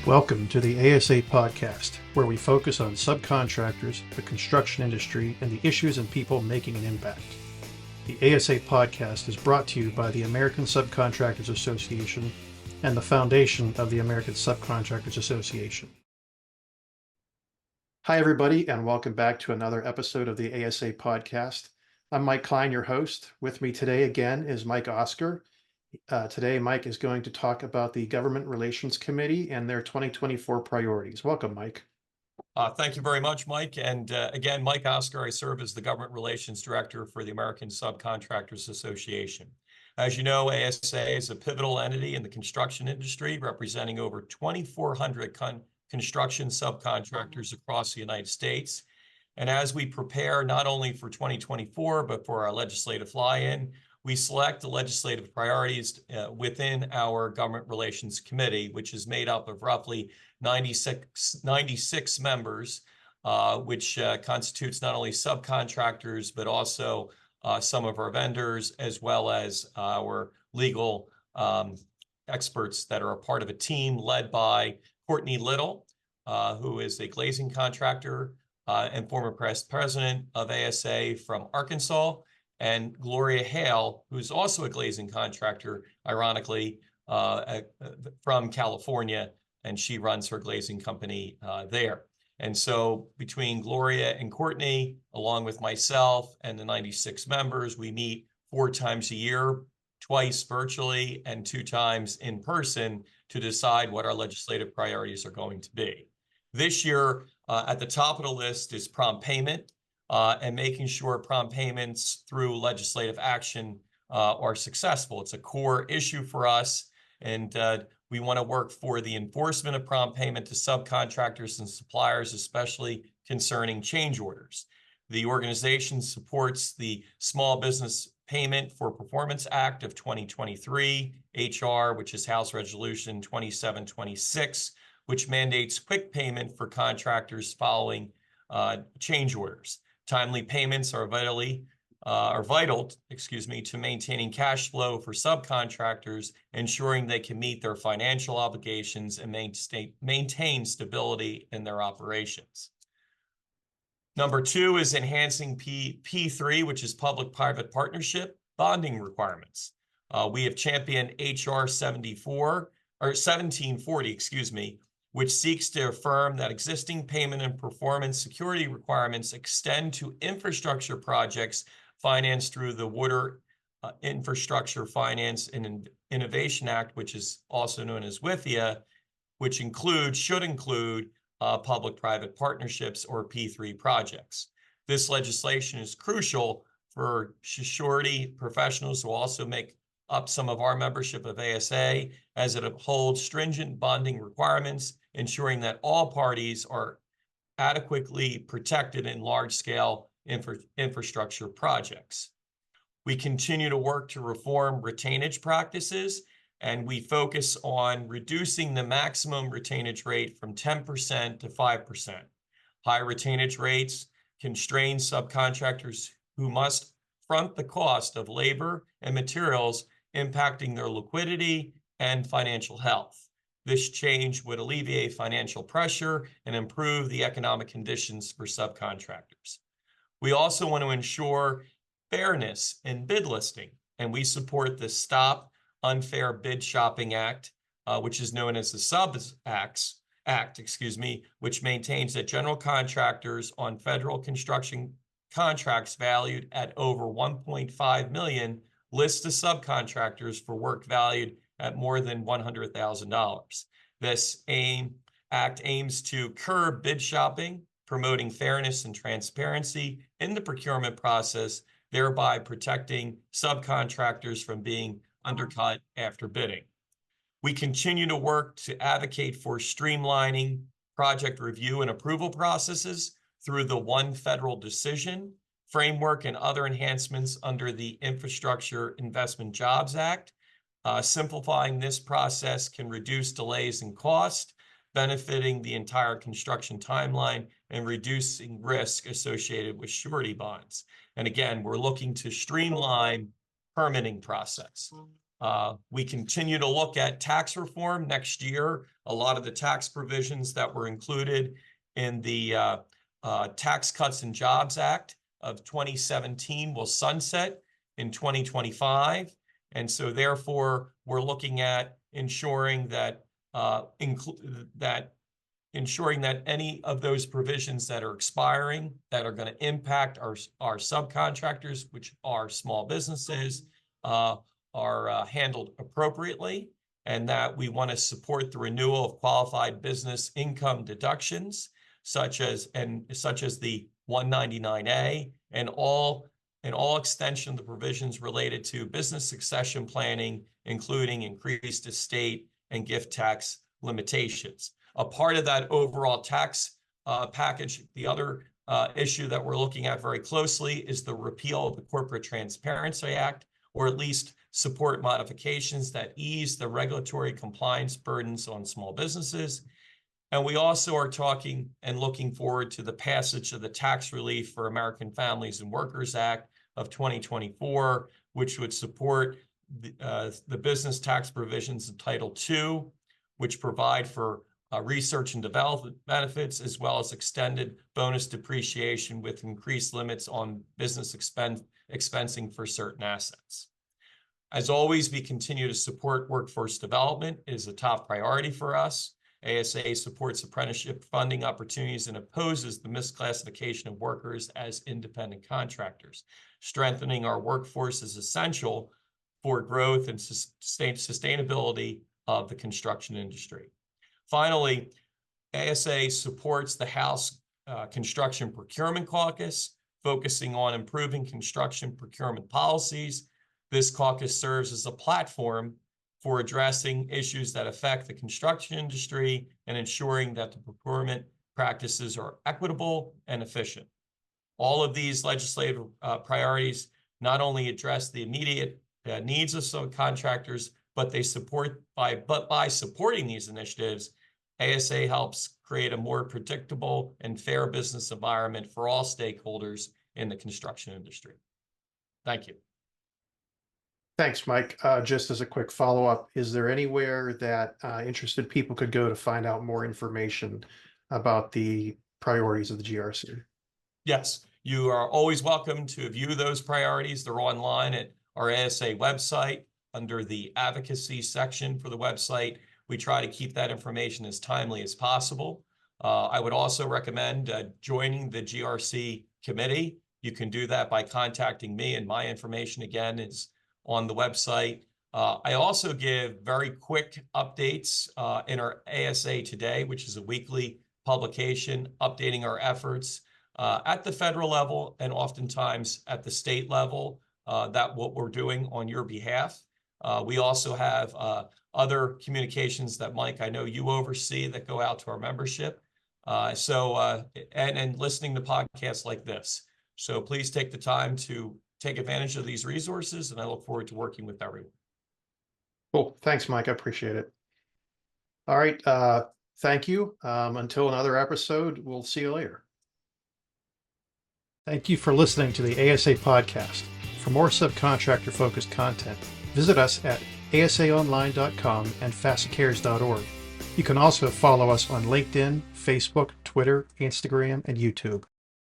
Welcome to the ASA podcast, where we focus on subcontractors, the construction industry, and the issues and people making an impact. The ASA podcast is brought to you by the American Subcontractors Association and the Foundation of the American Subcontractors Association. Hi, everybody, and welcome back to another episode of the ASA podcast. I'm Mike Klein, your host. With me today again is Mike Oscar. Today, Mike is going to talk about the Government Relations Committee and their 2024 priorities. Welcome, Mike. Thank you very much, Mike. And again, Mike Oscar, I serve as the Government Relations Director for the American Subcontractors Association. As you know, ASA is a pivotal entity in the construction industry, representing over 2,400 construction subcontractors across the United States. And as we prepare not only for 2024, but for our legislative fly-in, we select the legislative priorities within our Government Relations Committee, which is made up of roughly 96 members, which constitutes not only subcontractors, but also some of our vendors, as well as our legal experts that are a part of a team led by Courtney Little, who is a glazing contractor and former president of ASA from Arkansas, and Gloria Hale, who's also a glazing contractor, ironically, from California, and she runs her glazing company there. And so between Gloria and Courtney, along with myself and the 96 members, we meet 4 times a year, twice virtually and 2 times in person to decide what our legislative priorities are going to be. This year, at the top of the list is prompt payment. And making sure prompt payments through legislative action are successful. It's a core issue for us, and we want to work for the enforcement of prompt payment to subcontractors and suppliers, especially concerning change orders. The organization supports the Small Business Payment for Performance Act of 2023, HR, which is House Resolution 2726, which mandates quick payment for contractors following change orders. Timely payments are vital to maintaining cash flow for subcontractors, ensuring they can meet their financial obligations and maintain stability in their operations. Number 2 is enhancing P3, which is public-private partnership bonding requirements. We have championed HR 1740, which seeks to affirm that existing payment and performance security requirements extend to infrastructure projects financed through the Water Infrastructure Finance and Innovation Act, which is also known as WIFIA, which should include public-private partnerships or P3 projects. This legislation is crucial for surety professionals who also make up some of our membership of ASA, as it upholds stringent bonding requirements, ensuring that all parties are adequately protected in large-scale infrastructure projects. We continue to work to reform retainage practices, and we focus on reducing the maximum retainage rate from 10% to 5%. High retainage rates constrain subcontractors who must front the cost of labor and materials, impacting their liquidity and financial health. This change would alleviate financial pressure and improve the economic conditions for subcontractors. We also want to ensure fairness in bid listing, and we support the Stop Unfair Bid Shopping Act, which is known as the SUBS Act, which maintains that general contractors on federal construction contracts valued at over $1.5 million list the subcontractors for work valued at more than $100,000. This act aims to curb bid shopping, promoting fairness and transparency in the procurement process, thereby protecting subcontractors from being undercut after bidding. We continue to work to advocate for streamlining project review and approval processes through the One Federal Decision framework and other enhancements under the Infrastructure Investment Jobs Act. Simplifying this process can reduce delays and cost, benefiting the entire construction timeline and reducing risk associated with surety bonds. And again, we're looking to streamline permitting process. We continue to look at tax reform next year. A lot of the tax provisions that were included in the Tax Cuts and Jobs Act of 2017 will sunset in 2025. And so therefore, we're looking at ensuring that any of those provisions that are expiring, that are going to impact our subcontractors, which are small businesses, are handled appropriately, and that we want to support the renewal of qualified business income deductions, such as the 199A, and all extension of the provisions related to business succession planning, including increased estate and gift tax limitations. A part of that overall tax package, the other issue that we're looking at very closely is the repeal of the Corporate Transparency Act, or at least support modifications that ease the regulatory compliance burdens on small businesses. And we also are talking and looking forward to the passage of the Tax Relief for American Families and Workers Act of 2024, which would support the business tax provisions of Title II, which provide for research and development benefits, as well as extended bonus depreciation with increased limits on business expensing for certain assets. As always, we continue to support workforce development. It is a top priority for us. ASA supports apprenticeship funding opportunities and opposes the misclassification of workers as independent contractors. Strengthening our workforce is essential for growth and sustainability of the construction industry. Finally, ASA supports the House Construction Procurement Caucus, focusing on improving construction procurement policies. This caucus serves as a platform for addressing issues that affect the construction industry and ensuring that the procurement practices are equitable and efficient. All of these legislative priorities not only address the immediate needs of subcontractors, but by supporting these initiatives, ASA helps create a more predictable and fair business environment for all stakeholders in the construction industry. Thank you. Thanks, Mike. Just as a quick follow-up, is there anywhere that interested people could go to find out more information about the priorities of the GRC? Yes, you are always welcome to view those priorities. They're online at our ASA website under the Advocacy section for the website. We try to keep that information as timely as possible. I would also recommend joining the GRC committee. You can do that by contacting me, and my information again is on the website. I also give very quick updates in our ASA Today, which is a weekly publication updating our efforts at the federal level and oftentimes at the state level, that what we're doing on your behalf. We also have other communications that, Mike, I know you oversee that go out to our membership. And listening to podcasts like this. So please take the time to take advantage of these resources, and I look forward to working with everyone. Cool. Thanks, Mike. I appreciate it. All right. Thank you. Until another episode, we'll see you later. Thank you for listening to the ASA podcast. For more subcontractor-focused content, visit us at asaonline.com and fastcares.org. You can also follow us on LinkedIn, Facebook, Twitter, Instagram, and YouTube.